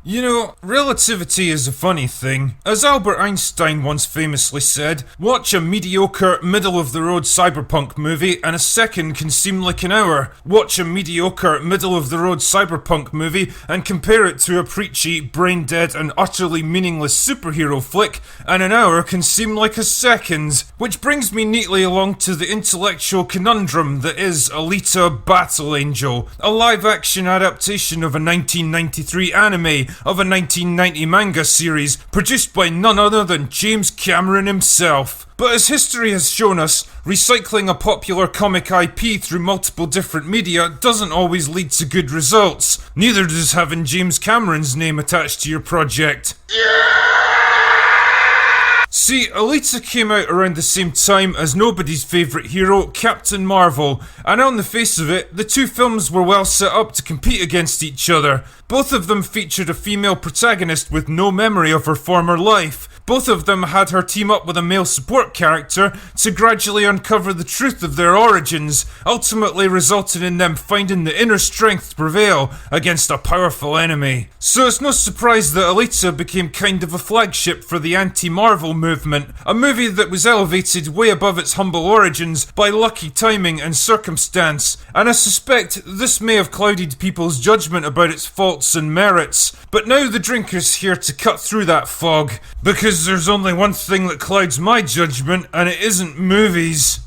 You know, relativity is a funny thing. As Albert Einstein once famously said, watch a mediocre, middle-of-the-road cyberpunk movie and a second can seem like an hour. Watch a mediocre, middle-of-the-road cyberpunk movie and compare it to a preachy, brain-dead and utterly meaningless superhero flick, and an hour can seem like a second. Which brings me neatly along to the intellectual conundrum that is Alita Battle Angel, a live-action adaptation of a 1993 anime of a 1990 manga series produced by none other than James Cameron himself. But as history has shown us, recycling a popular comic IP through multiple different media doesn't always lead to good results. Neither does having James Cameron's name attached to your project. See, Alita came out around the same time as nobody's favourite hero, Captain Marvel, and on the face of it, the two films were well set up to compete against each other. Both of them featured a female protagonist with no memory of her former life. Both of them had her team up with a male support character to gradually uncover the truth of their origins, ultimately resulting in them finding the inner strength to prevail against a powerful enemy. So it's no surprise that Alita became kind of a flagship for the anti-Marvel movement, a movie that was elevated way above its humble origins by lucky timing and circumstance, and I suspect this may have clouded people's judgment about its faults and merits. But now the drinker's here to cut through that fog, because there's only one thing that clouds my judgment, and it isn't movies.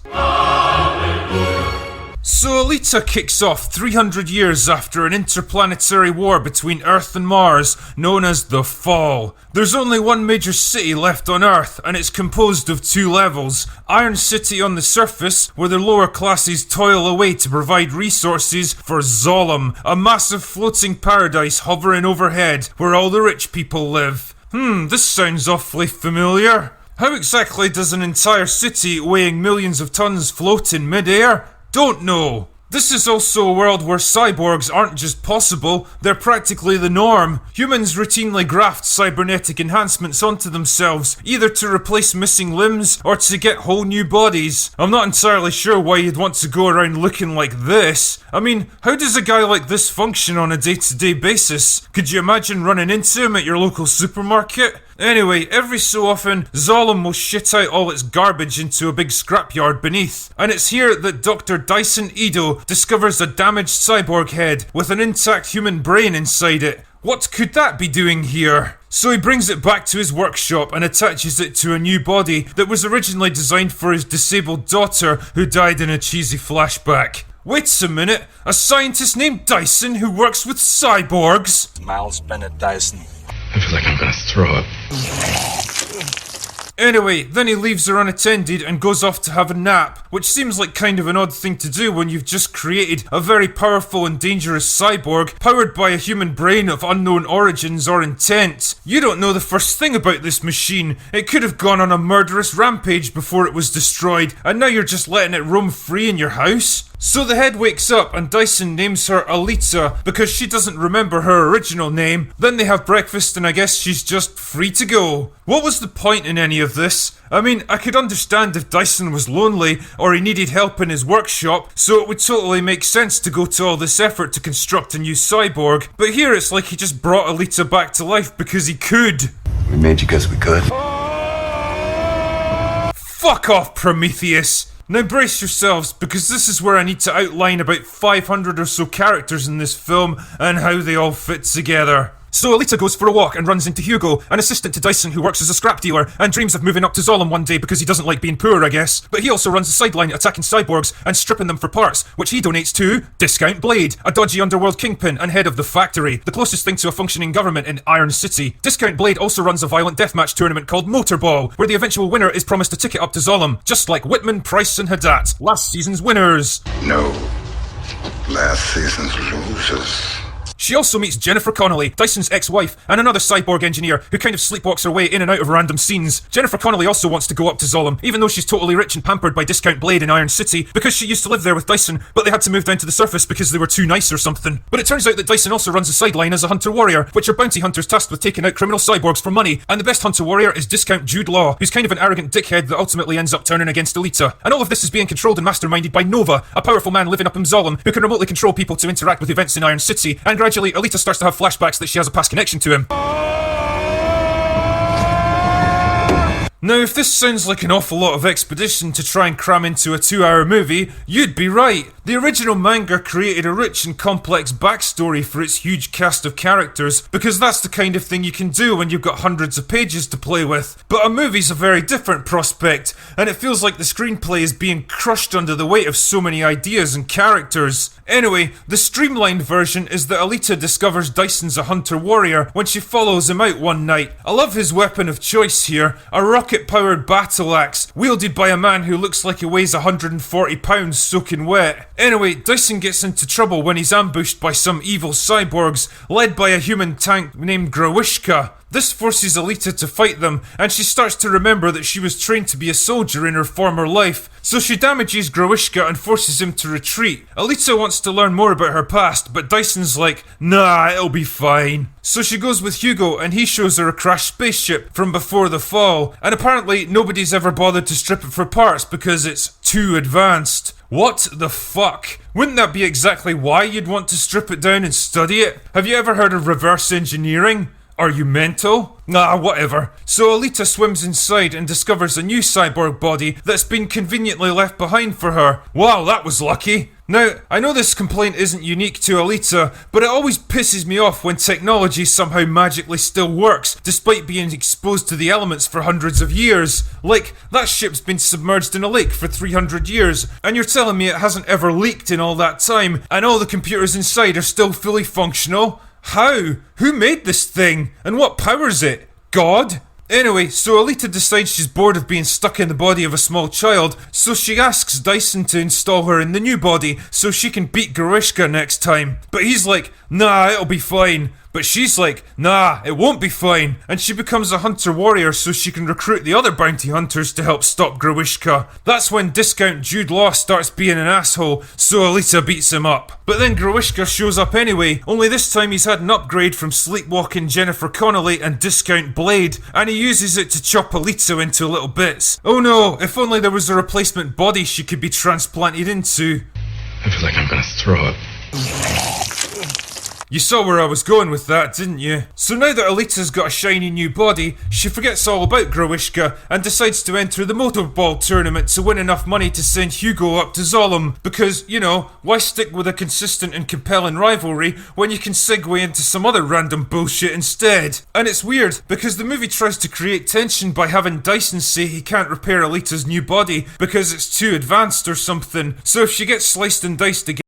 So Alita kicks off 300 years after an interplanetary war between Earth and Mars, known as the Fall. There's only one major city left on Earth, and it's composed of two levels. Iron City on the surface, where the lower classes toil away to provide resources for Zolom, a massive floating paradise hovering overhead, where all the rich people live. This sounds awfully familiar. How exactly does an entire city weighing millions of tons float in mid-air? Don't know. This is also a world where cyborgs aren't just possible, they're practically the norm. Humans routinely graft cybernetic enhancements onto themselves, either to replace missing limbs or to get whole new bodies. I'm not entirely sure why you'd want to go around looking like this. I mean, how does a guy like this function on a day-to-day basis? Could you imagine running into him at your local supermarket? Anyway, every so often, Zolom will shit out all its garbage into a big scrapyard beneath. And it's here that Dr. Dyson Edo discovers a damaged cyborg head with an intact human brain inside it. What could that be doing here? So he brings it back to his workshop and attaches it to a new body that was originally designed for his disabled daughter who died in a cheesy flashback. Wait a minute, a scientist named Dyson who works with cyborgs? Miles Bennett Dyson. I feel like I'm gonna throw up. Anyway, then he leaves her unattended and goes off to have a nap, which seems like kind of an odd thing to do when you've just created a very powerful and dangerous cyborg powered by a human brain of unknown origins or intent. You don't know the first thing about this machine. It could have gone on a murderous rampage before it was destroyed, and now you're just letting it roam free in your house? So the head wakes up and Dyson names her Alita because she doesn't remember her original name. Then they have breakfast and I guess she's just free to go. What was the point in any of this? I mean, I could understand if Dyson was lonely or he needed help in his workshop, so it would totally make sense to go to all this effort to construct a new cyborg. But here it's like he just brought Alita back to life because he could. We made you because we could. Fuck off, Prometheus! Now brace yourselves, because this is where I need to outline about 500 or so characters in this film and how they all fit together. So Alita goes for a walk and runs into Hugo, an assistant to Dyson who works as a scrap dealer and dreams of moving up to Zolom one day because he doesn't like being poor, I guess. But he also runs a sideline attacking cyborgs and stripping them for parts, which he donates to Discount Blade, a dodgy underworld kingpin and head of the Factory, the closest thing to a functioning government in Iron City. Discount Blade also runs a violent deathmatch tournament called Motorball, where the eventual winner is promised a ticket up to Zolom, just like Whitman, Price and Haddad, last season's winners. No. Last season's losers. She also meets Jennifer Connelly, Dyson's ex-wife, and another cyborg engineer who kind of sleepwalks her way in and out of random scenes. Jennifer Connelly also wants to go up to Zolom, even though she's totally rich and pampered by Discount Blade in Iron City, because she used to live there with Dyson, but they had to move down to the surface because they were too nice or something. But it turns out that Dyson also runs a sideline as a hunter-warrior, which are bounty hunters tasked with taking out criminal cyborgs for money, and the best hunter-warrior is Discount Jude Law, who's kind of an arrogant dickhead that ultimately ends up turning against Alita. And all of this is being controlled and masterminded by Nova, a powerful man living up in Zolom, who can remotely control people to interact with events in Iron City, and gradually, Alita starts to have flashbacks that she has a past connection to him. Now, if this sounds like an awful lot of expedition to try and cram into a 2-hour movie, you'd be right. The original manga created a rich and complex backstory for its huge cast of characters, because that's the kind of thing you can do when you've got hundreds of pages to play with. But a movie's a very different prospect, and it feels like the screenplay is being crushed under the weight of so many ideas and characters. Anyway, the streamlined version is that Alita discovers Dyson's a hunter-warrior when she follows him out one night. I love his weapon of choice here, a rocket-powered battle axe, wielded by a man who looks like he weighs 140 pounds soaking wet. Anyway, Dyson gets into trouble when he's ambushed by some evil cyborgs, led by a human tank named Growishka. This forces Alita to fight them, and she starts to remember that she was trained to be a soldier in her former life. So she damages Growishka and forces him to retreat. Alita wants to learn more about her past, but Dyson's like, nah, it'll be fine. So she goes with Hugo, and he shows her a crashed spaceship from before the fall, and apparently nobody's ever bothered to strip it for parts because it's too advanced. What the fuck? Wouldn't that be exactly why you'd want to strip it down and study it? Have you ever heard of reverse engineering? Are you mental? Nah, whatever. So Alita swims inside and discovers a new cyborg body that's been conveniently left behind for her. Wow, that was lucky. Now, I know this complaint isn't unique to Alita, but it always pisses me off when technology somehow magically still works, despite being exposed to the elements for hundreds of years. Like, that ship's been submerged in a lake for 300 years, and you're telling me it hasn't ever leaked in all that time, and all the computers inside are still fully functional? How? Who made this thing? And what powers it? God? Anyway, so Alita decides she's bored of being stuck in the body of a small child, so she asks Dyson to install her in the new body so she can beat Growishka next time. But he's like, nah, it'll be fine. But she's like, nah, it won't be fine. And she becomes a hunter-warrior so she can recruit the other bounty hunters to help stop Growishka. That's when discount Jude Law starts being an asshole, so Alita beats him up. But then Growishka shows up anyway, only this time he's had an upgrade from sleepwalking Jennifer Connelly and discount Blade, and he uses it to chop Alita into little bits. Oh no, if only there was a replacement body she could be transplanted into. I feel like I'm gonna throw up. You saw where I was going with that, didn't you? So now that Alita's got a shiny new body, she forgets all about Growishka and decides to enter the motorball tournament to win enough money to send Hugo up to Zolom. Because, you know, why stick with a consistent and compelling rivalry when you can segue into some other random bullshit instead? And it's weird, because the movie tries to create tension by having Dyson say he can't repair Alita's new body because it's too advanced or something. So if she gets sliced and diced again,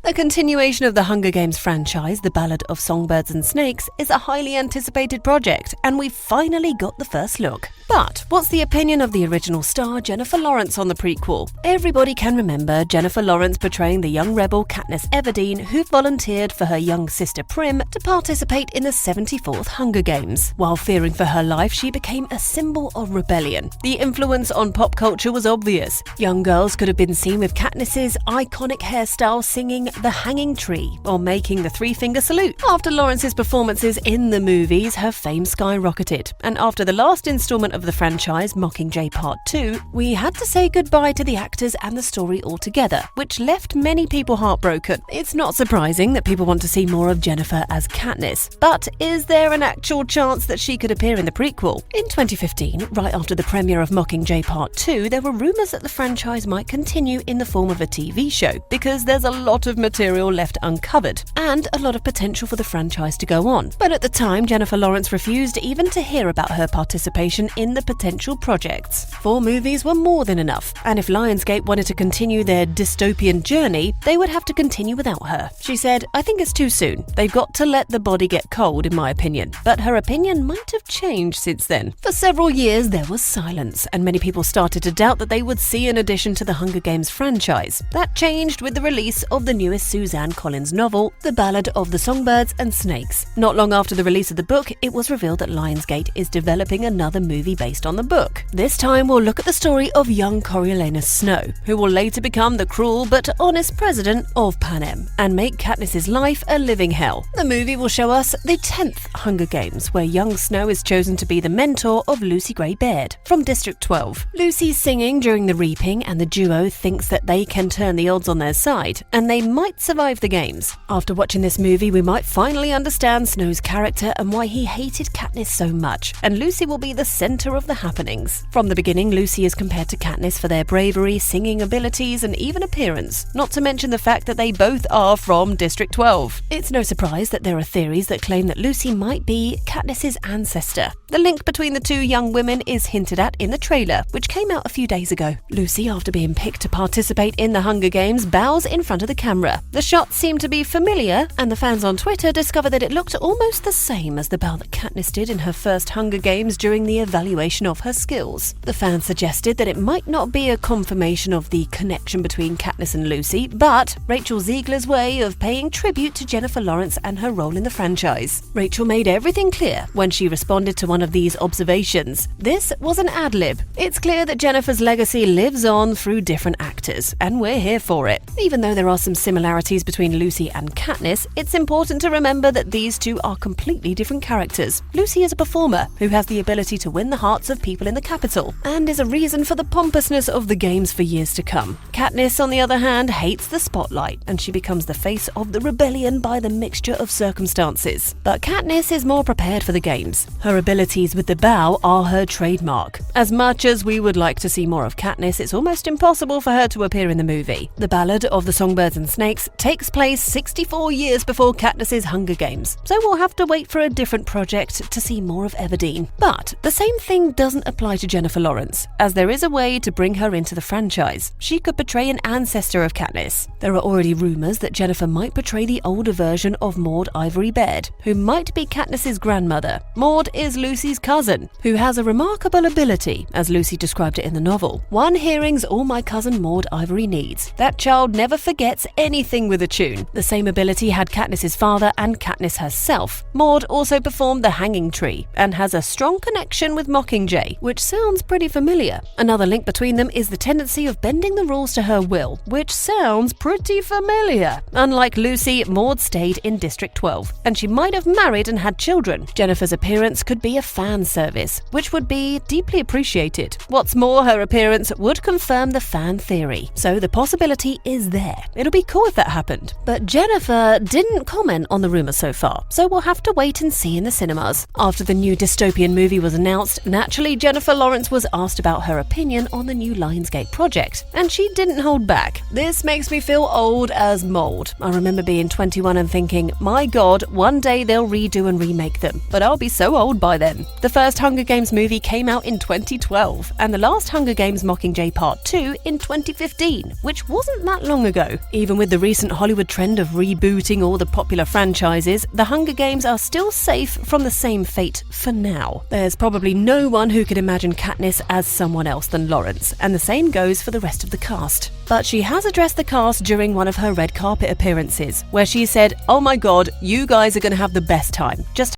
The continuation of the Hunger Games franchise, The Ballad of Songbirds and Snakes, is a highly anticipated project, and we've finally got the first look. But what's the opinion of the original star Jennifer Lawrence on the prequel? Everybody can remember Jennifer Lawrence portraying the young rebel Katniss Everdeen, who volunteered for her young sister Prim to participate in the 74th Hunger Games. While fearing for her life, she became a symbol of rebellion. The influence on pop culture was obvious. Young girls could have been seen with Katniss's iconic hairstyle singing The Hanging Tree or making the three-finger salute. After Lawrence's performances in the movies, her fame skyrocketed, and after the last installment of the franchise, Mockingjay Part 2, we had to say goodbye to the actors and the story altogether, which left many people heartbroken. It's not surprising that people want to see more of Jennifer as Katniss, but is there an actual chance that she could appear in the prequel? In 2015, right after the premiere of Mockingjay Part 2, there were rumours that the franchise might continue in the form of a TV show, because there's a lot of material left uncovered, and a lot of potential for the franchise to go on. But at the time, Jennifer Lawrence refused even to hear about her participation in in the potential projects. 4 movies were more than enough, and if Lionsgate wanted to continue their dystopian journey, they would have to continue without her. She said, "I think it's too soon. They've got to let the body get cold, in my opinion." But her opinion might have changed since then. For several years, there was silence, and many people started to doubt that they would see an addition to the Hunger Games franchise. That changed with the release of the newest Suzanne Collins novel, The Ballad of the Songbirds and Snakes. Not long after the release of the book, it was revealed that Lionsgate is developing another movie based on the book. This time we'll look at the story of young Coriolanus Snow, who will later become the cruel but honest president of Panem, and make Katniss's life a living hell. The movie will show us the 10th Hunger Games, where young Snow is chosen to be the mentor of Lucy Gray Baird from District 12. Lucy's singing during the reaping, and the duo thinks that they can turn the odds on their side, and they might survive the games. After watching this movie, we might finally understand Snow's character and why he hated Katniss so much, and Lucy will be the center of the happenings. From the beginning, Lucy is compared to Katniss for their bravery, singing abilities, and even appearance, not to mention the fact that they both are from District 12. It's no surprise that there are theories that claim that Lucy might be Katniss's ancestor. The link between the 2 young women is hinted at in the trailer, which came out a few days ago. Lucy, after being picked to participate in the Hunger Games, bows in front of the camera. The shots seem to be familiar, and the fans on Twitter discovered that it looked almost the same as the bow that Katniss did in her first Hunger Games during the evaluation of her skills. The fans suggested that it might not be a confirmation of the connection between Katniss and Lucy, but Rachel Ziegler's way of paying tribute to Jennifer Lawrence and her role in the franchise. Rachel made everything clear when she responded to one of these observations. This was an ad-lib. It's clear that Jennifer's legacy lives on through different actors, and we're here for it. Even though there are some similarities between Lucy and Katniss, it's important to remember that these 2 are completely different characters. Lucy is a performer who has the ability to win the hearts of people in the capital, and is a reason for the pompousness of the games for years to come. Katniss, on the other hand, hates the spotlight, and she becomes the face of the rebellion by the mixture of circumstances. But Katniss is more prepared for the games. Her abilities with the bow are her trademark. As much as we would like to see more of Katniss, it's almost impossible for her to appear in the movie. The Ballad of the Songbirds and Snakes takes place 64 years before Katniss's Hunger Games, so we'll have to wait for a different project to see more of Everdeen. But the same thing doesn't apply to Jennifer Lawrence, as there is a way to bring her into the franchise. She could portray an ancestor of Katniss. There are already rumors that Jennifer might portray the older version of Maud Ivory Baird, who might be Katniss's grandmother. Maud is Lucy's cousin, who has a remarkable ability, as Lucy described it in the novel. "One hearing's all my cousin Maud Ivory needs. That child never forgets anything with a tune." The same ability had Katniss's father and Katniss herself. Maud also performed the Hanging Tree, and has a strong connection with Mockingjay, which sounds pretty familiar. Another link between them is the tendency of bending the rules to her will, which sounds pretty familiar. Unlike Lucy, Maud stayed in District 12, and she might have married and had children. Jennifer's appearance could be a fan service, which would be deeply appreciated. What's more, her appearance would confirm the fan theory, so the possibility is there. It'll be cool if that happened. But Jennifer didn't comment on the rumors so far, so we'll have to wait and see in the cinemas. After the new dystopian movie was announced, naturally Jennifer Lawrence was asked about her opinion on the new Lionsgate project, and she didn't hold back. "This makes me feel old as mold. I remember being 21 and thinking, my god, one day they'll redo and remake them, but I'll be so old by then." The first Hunger Games movie came out in 2012, and the last Hunger Games Mockingjay Part 2 in 2015, which wasn't that long ago. Even with the recent Hollywood trend of rebooting all the popular franchises, the Hunger Games are still safe from the same fate for now. There's probably no one who could imagine Katniss as someone else than Lawrence, and the same goes for the rest of the cast. But she has addressed the cast during one of her red carpet appearances, where she said, "Oh my god, you guys are going to have the best time. Just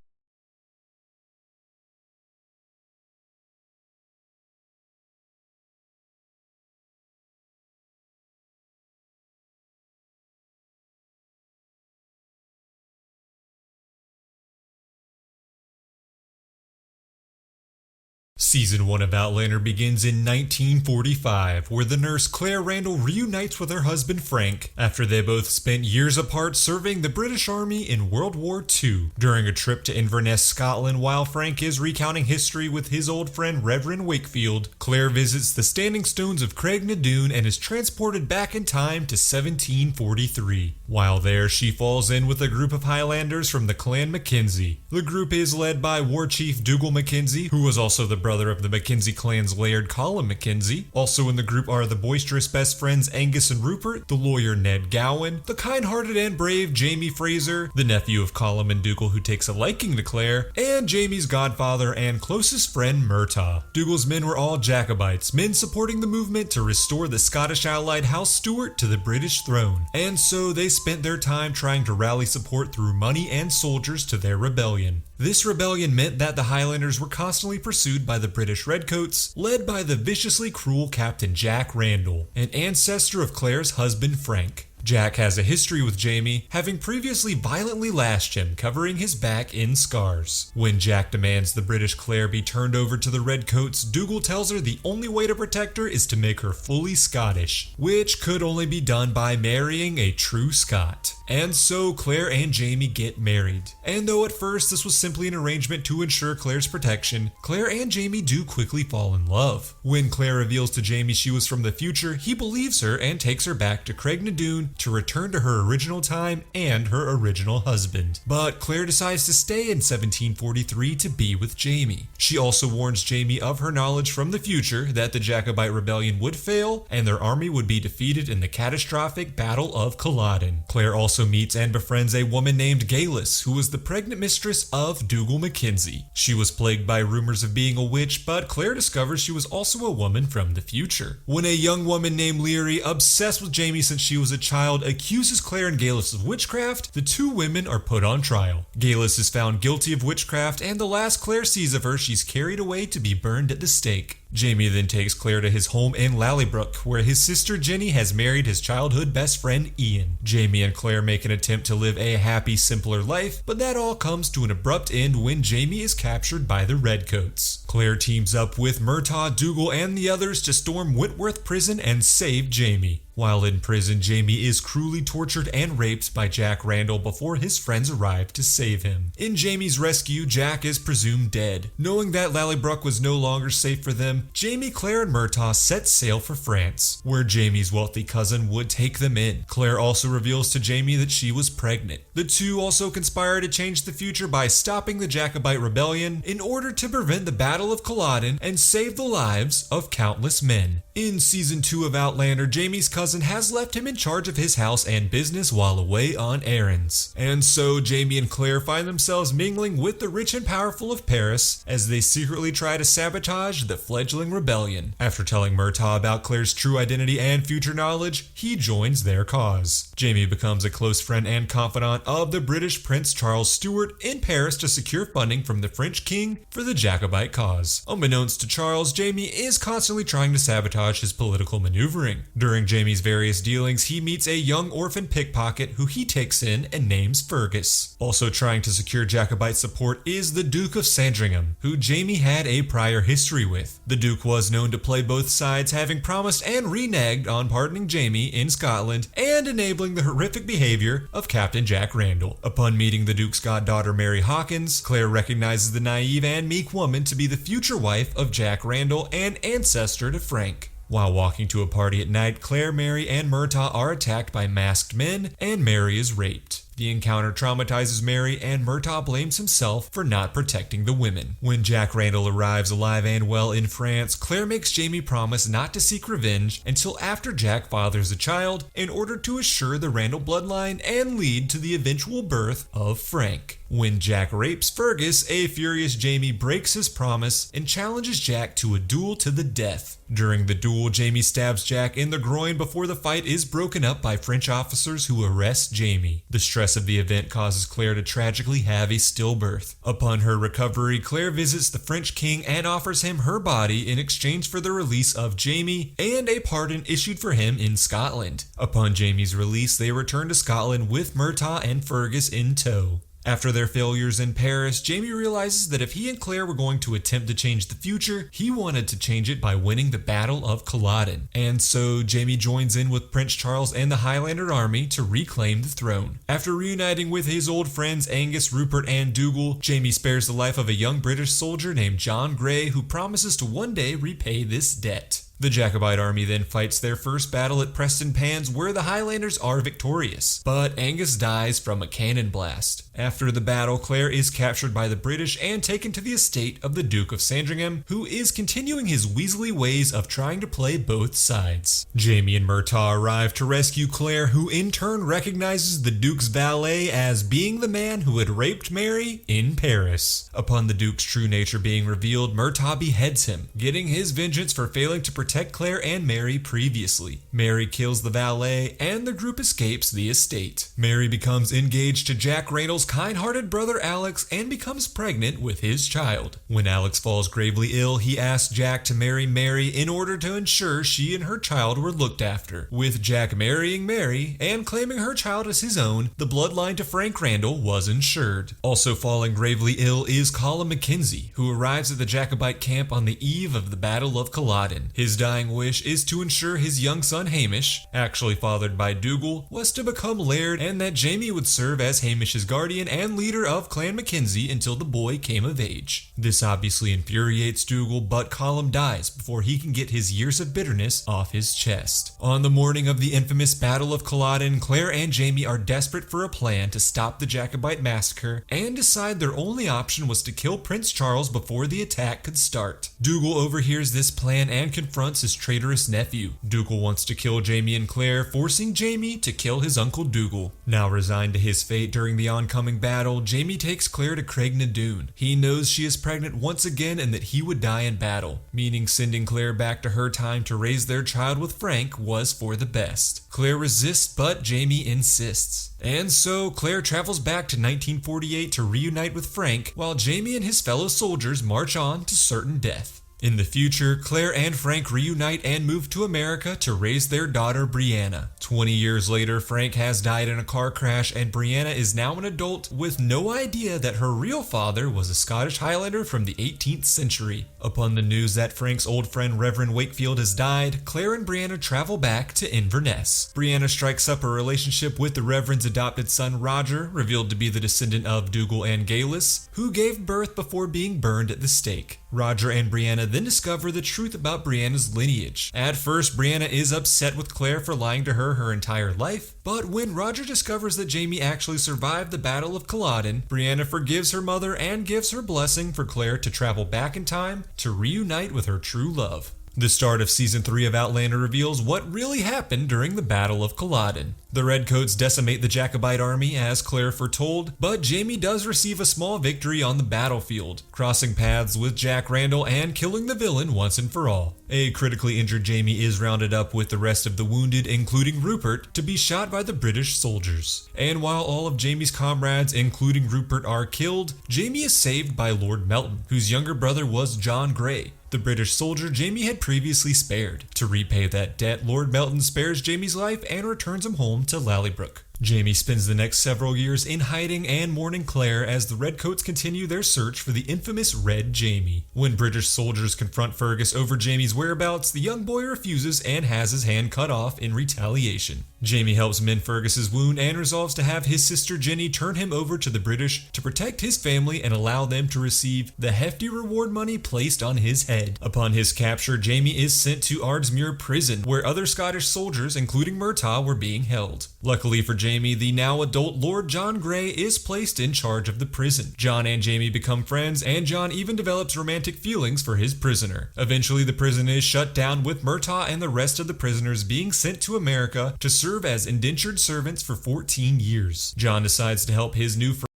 Season 1 of Outlander begins in 1945, where the nurse Claire Randall reunites with her husband Frank after they both spent years apart serving the British Army in World War II. During a trip to Inverness, Scotland, while Frank is recounting history with his old friend Reverend Wakefield, Claire visits the standing stones of Craignadoon and is transported back in time to 1743. While there, she falls in with a group of Highlanders from the Clan Mackenzie. The group is led by War Chief Dougal Mackenzie, who was also the brother brother of the Mackenzie clan's Laird Colin Mackenzie. Also in the group are the boisterous best friends Angus and Rupert, the lawyer Ned Gowan, the kind-hearted and brave Jamie Fraser, the nephew of Colin and Dougal who takes a liking to Claire, and Jamie's godfather and closest friend Murtagh. Dougal's men were all Jacobites, men supporting the movement to restore the Scottish allied House Stuart to the British throne, and so they spent their time trying to rally support through money and soldiers to their rebellion. This rebellion meant that the Highlanders were constantly pursued by the British Redcoats, led by the viciously cruel Captain Jack Randall, an ancestor of Claire's husband Frank. Jack has a history with Jamie, having previously violently lashed him, covering his back in scars. When Jack demands the British Claire be turned over to the Redcoats, Dougal tells her the only way to protect her is to make her fully Scottish, which could only be done by marrying a true Scot. And so Claire and Jamie get married. And though at first this was simply an arrangement to ensure Claire's protection, Claire and Jamie do quickly fall in love. When Claire reveals to Jamie she was from the future, he believes her and takes her back to Craignadoon to return to her original time and her original husband. But Claire decides to stay in 1743 to be with Jamie. She also warns Jamie of her knowledge from the future that the Jacobite rebellion would fail and their army would be defeated in the catastrophic Battle of Culloden. Claire also meets and befriends a woman named Galus, who was the pregnant mistress of Dougal Mackenzie. She was plagued by rumors of being a witch, but Claire discovers she was also a woman from the future. When a young woman named Leary, obsessed with Jamie since she was a child, accuses Claire and Galus of witchcraft, the two women are put on trial. Galus is found guilty of witchcraft, and the last Claire sees of her, she's carried away to be burned at the stake. Jamie then takes Claire to his home in Lallybrook, where his sister Jenny has married his childhood best friend Ian. Jamie and Claire make an attempt to live a happy, simpler life, but that all comes to an abrupt end when Jamie is captured by the Redcoats. Claire teams up with Murtagh, Dougal, and the others to storm Whitworth Prison and save Jamie. While in prison, Jamie is cruelly tortured and raped by Jack Randall before his friends arrive to save him. In Jamie's rescue, Jack is presumed dead. Knowing that Lallybrook was no longer safe for them, Jamie, Claire, and Murtagh set sail for France, where Jamie's wealthy cousin would take them in. Claire also reveals to Jamie that she was pregnant. The two also conspire to change the future by stopping the Jacobite rebellion in order to prevent the Battle of Culloden and save the lives of countless men. In season 2 of Outlander, Jamie's cousin has left him in charge of his house and business while away on errands. And so Jamie and Claire find themselves mingling with the rich and powerful of Paris as they secretly try to sabotage the fledgling rebellion. After telling Murtagh about Claire's true identity and future knowledge, he joins their cause. Jamie becomes a close friend and confidant of the British Prince Charles Stuart in Paris to secure funding from the French king for the Jacobite cause. Unbeknownst to Charles, Jamie is constantly trying to sabotage his political maneuvering. During Jamie's various dealings, he meets a young orphan pickpocket who he takes in and names Fergus. Also trying to secure Jacobite support is the Duke of Sandringham, who Jamie had a prior history with. The Duke was known to play both sides, having promised and reneged on pardoning Jamie in Scotland and enabling the horrific behavior of Captain Jack Randall. Upon meeting the Duke's goddaughter Mary Hawkins, Claire recognizes the naive and meek woman to be the future wife of Jack Randall and ancestor to Frank. While walking to a party at night, Claire, Mary, and Murtagh are attacked by masked men, and Mary is raped. The encounter traumatizes Mary, and Murtagh blames himself for not protecting the women. When Jack Randall arrives alive and well in France, Claire makes Jamie promise not to seek revenge until after Jack fathers a child in order to assure the Randall bloodline and lead to the eventual birth of Frank. When Jack rapes Fergus, a furious Jamie breaks his promise and challenges Jack to a duel to the death. During the duel, Jamie stabs Jack in the groin before the fight is broken up by French officers who arrest Jamie. The stress of the event causes Claire to tragically have a stillbirth. Upon her recovery, Claire visits the French king and offers him her body in exchange for the release of Jamie and a pardon issued for him in Scotland. Upon Jamie's release, they return to Scotland with Murtagh and Fergus in tow. After their failures in Paris, Jamie realizes that if he and Claire were going to attempt to change the future, he wanted to change it by winning the Battle of Culloden. And so Jamie joins in with Prince Charles and the Highlander army to reclaim the throne. After reuniting with his old friends Angus, Rupert, and Dougal, Jamie spares the life of a young British soldier named John Grey who promises to one day repay this debt. The Jacobite army then fights their first battle at Prestonpans, where the Highlanders are victorious, but Angus dies from a cannon blast. After the battle, Claire is captured by the British and taken to the estate of the Duke of Sandringham, who is continuing his Weasley ways of trying to play both sides. Jaime and Murtagh arrive to rescue Claire, who in turn recognizes the Duke's valet as being the man who had raped Mary in Paris. Upon the Duke's true nature being revealed, Murtagh beheads him, getting his vengeance for failing to protect Claire and Mary previously. Mary kills the valet, and the group escapes the estate. Mary becomes engaged to Jack Randall's kind-hearted brother Alex and becomes pregnant with his child. When Alex falls gravely ill, he asks Jack to marry Mary in order to ensure she and her child were looked after. With Jack marrying Mary and claiming her child as his own, the bloodline to Frank Randall was ensured. Also falling gravely ill is Colin Mackenzie, who arrives at the Jacobite camp on the eve of the Battle of Culloden. His dying wish is to ensure his young son Hamish, actually fathered by Dougal, was to become Laird, and that Jaime would serve as Hamish's guardian and leader of Clan Mackenzie until the boy came of age. This obviously infuriates Dougal, but Colin dies before he can get his years of bitterness off his chest. On the morning of the infamous Battle of Culloden, Claire and Jaime are desperate for a plan to stop the Jacobite massacre and decide their only option was to kill Prince Charles before the attack could start. Dougal overhears this plan and confronts his traitorous nephew. Dougal wants to kill Jaime and Claire, forcing Jaime to kill his uncle Dougal. Now resigned to his fate during the oncoming battle, Jaime takes Claire to Craig na Dun. He knows she is pregnant once again and that he would die in battle, meaning sending Claire back to her time to raise their child with Frank was for the best. Claire resists, but Jaime insists. And so Claire travels back to 1948 to reunite with Frank, while Jaime and his fellow soldiers march on to certain death. In the future, Claire and Frank reunite and move to America to raise their daughter Brianna. 20 years later, Frank has died in a car crash and Brianna is now an adult with no idea that her real father was a Scottish Highlander from the 18th century. Upon the news that Frank's old friend Reverend Wakefield has died, Claire and Brianna travel back to Inverness. Brianna strikes up a relationship with the Reverend's adopted son Roger, revealed to be the descendant of Dougal and Galus, who gave birth before being burned at the stake. Roger and Brianna then discover the truth about Brianna's lineage. At first, Brianna is upset with Claire for lying to her entire life, but when Roger discovers that Jaime actually survived the Battle of Culloden, Brianna forgives her mother and gives her blessing for Claire to travel back in time to reunite with her true love. The start of Season 3 of Outlander reveals what really happened during the Battle of Culloden. The Redcoats decimate the Jacobite army as Claire foretold, but Jaime does receive a small victory on the battlefield, crossing paths with Jack Randall and killing the villain once and for all. A critically injured Jaime is rounded up with the rest of the wounded, including Rupert, to be shot by the British soldiers. And while all of Jaime's comrades, including Rupert, are killed, Jaime is saved by Lord Melton, whose younger brother was John Grey, the British soldier Jaime had previously spared. To repay that debt, Lord Melton spares Jaime's life and returns him home to Lallybrook. Jaime spends the next several years in hiding and mourning Claire as the Redcoats continue their search for the infamous Red Jaime. When British soldiers confront Fergus over Jaime's whereabouts, the young boy refuses and has his hand cut off in retaliation. Jaime helps mend Fergus's wound and resolves to have his sister Jenny turn him over to the British to protect his family and allow them to receive the hefty reward money placed on his head. Upon his capture, Jaime is sent to Ardsmuir prison, where other Scottish soldiers, including Murtagh, were being held. Luckily for Jaime, the now adult Lord John Grey is placed in charge of the prison. John and Jaime become friends, and John even develops romantic feelings for his prisoner. Eventually, the prison is shut down, with Murtagh and the rest of the prisoners being sent to America to serve as indentured servants for 14 years. John decides to help his new friend